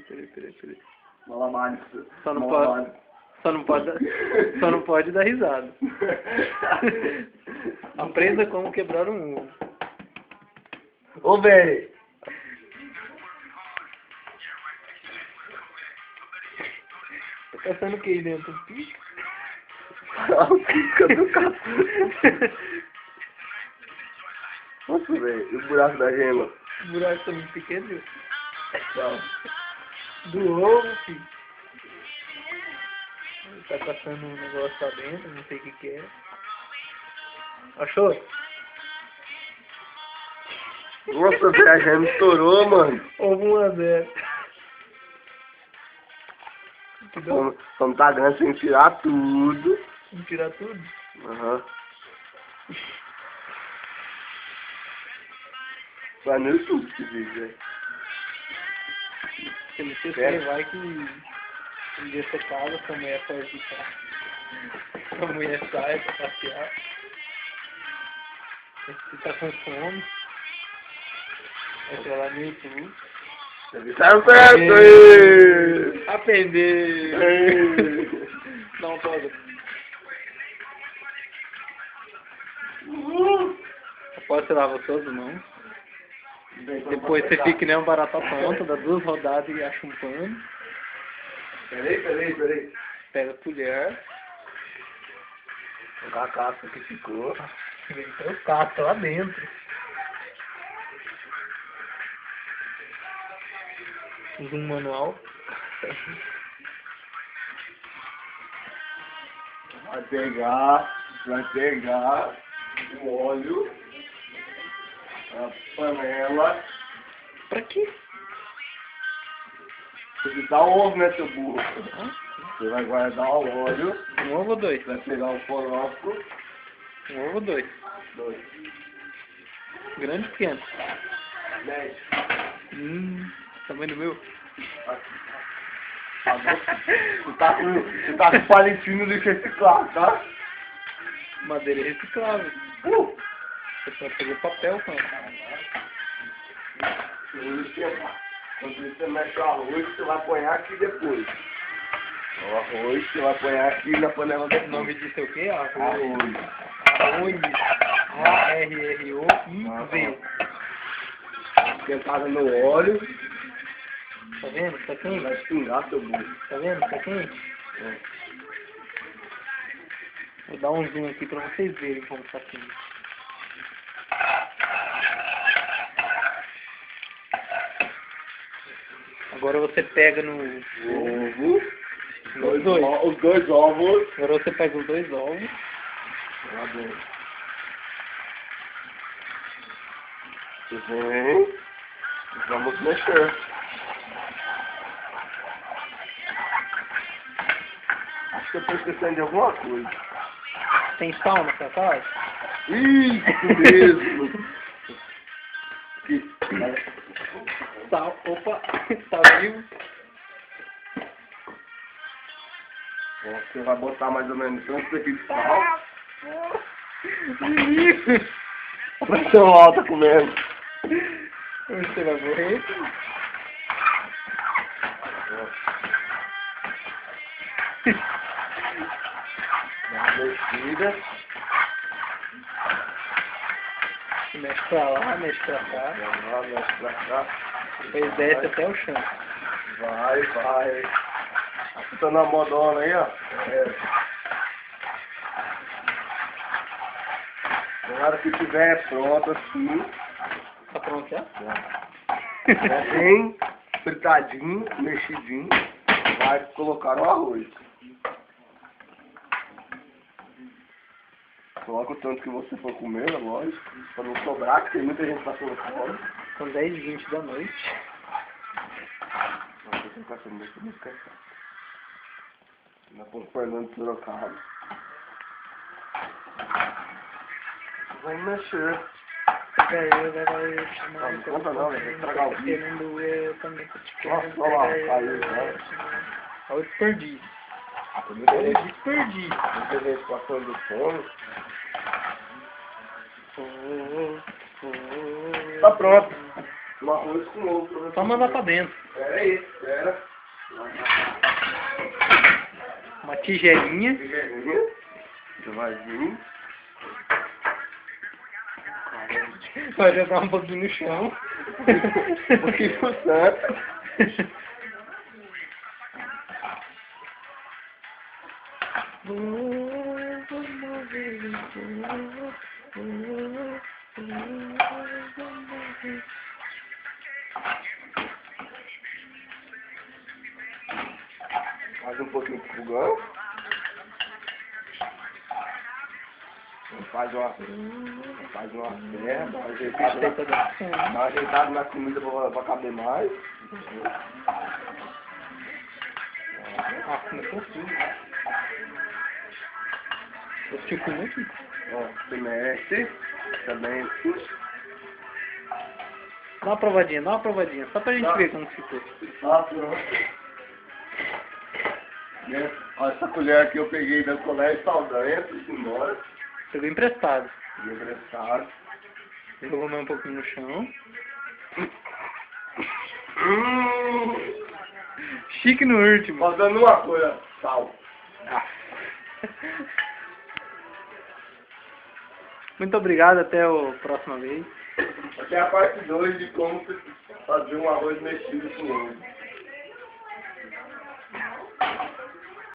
Peraí. Malabares. Só não pode dar risada. Aprenda como quebrar um ovo. Ô, velho. Tá passando o que aí dentro? A pica do cacete. Nossa, velho. E o buraco da gema? O buraco tá muito pequeno. Não. Do ovo, filho. Tá passando um negócio lá dentro, não sei o que é. Achou? Nossa, velho, a gema estourou, mano. Ovo 1-0. Vamos tá ganhando sem tirar tudo. Vamos tirar tudo? Aham. Vai no YouTube esse vídeo, velho. Se ele você vai que um dia você casa, sua mulher pode ficar. Sua mulher sai pra passear. Você tá com fome. Entra lá no YouTube. Tá certo aí! Aprender! Dá um toque. Pode lavar suas mãos. Depois você fica que nem um barata tonta, dá 2 rodadas e acha um pano. Peraí. Pega a colher. Pegar a casca que ficou. Vem com o casca lá dentro. Usa um manual. Vai pegar o óleo, a panela. Pra quê? Você dá o ovo, né, seu burro? Você vai guardar o óleo. 1 ovo ou 2? Vai pegar o forrófico. 1 ovo ou 2? 2. Grande ou pequeno? Médio. Tamanho do meu? Você tá com palitinho de reciclar, tá? Madeira reciclável. Você pode fazer papel com ela. Quando você mexe o arroz, você vai apanhar aqui depois. O arroz você vai apanhar aqui na panela O depois. nome disso é o quê? Arroz. Arroz. A-R-R-O-I-Z. Esquentada no óleo. Tá vendo? Tá quente? Vai pingar seu burro. Tá vendo? Tá quente? Vou dar um zoom aqui pra vocês verem como tá quente. Agora você pega no Ovo. Os dois. Os 2 ovos. Agora você pega os 2 ovos. Lá dentro. Você vem. Vamos mexer. Acho que eu tô esquecendo de alguma coisa. Tem sal na sua casa? Isso mesmo. Sal. Opa. Tá vivo. Você vai botar mais ou menos tanto aqui de sal. Pressão alta comendo. Você vai morrer. Dá uma mexida. Mexe pra lá, mexe pra cá. Mexe pra cá. Depois desce até o chão. Vai. Você tá na modona aí, ó. Na hora que tiver pronto assim. Tá pronto já? É bem fritadinho, mexidinho. Vai colocar o arroz. Coloca o tanto que você for comer, é lógico. Pra não sobrar, porque tem muita gente passando fome. São 10h20 da noite. Nossa, eu tô passando muito cansado. Ainda com o Fernando Sorocaba. Vai mexer. Vai chamar. Não conta não, velho. Vai estragar o vídeo. Querendo eu também tô te Nossa, querendo. olha lá, caiu já. Olha o desperdício. Muita Olha o gente, desperdício. muita gente passando fome. Tá pronto. Um arroz com ovo. Só mandar pra dentro. Pera aí, espera. Uma tigelinha. Tigelinha. Devagarinho. Vai jogar um pouquinho no chão. Um pouquinho pro santo. Mais um pouquinho pro fogão. Faz uma terra, dá uma ajeitada na comida pra caber mais. Ah, começou assim. Eu estive com muito. Ó, você mexe também. Dá uma provadinha, só pra gente ver como ficou. Ah, pronto. Olha essa colher aqui eu peguei da colégio Saldanha, fui embora. Pegou emprestado. Me emprestaram. Jogou mais um pouquinho no chão. Chique no último. Faltando uma coisa, sal. Ah. Muito obrigado, até a próxima vez. Até a parte 2 de como fazer um arroz mexido com ovo.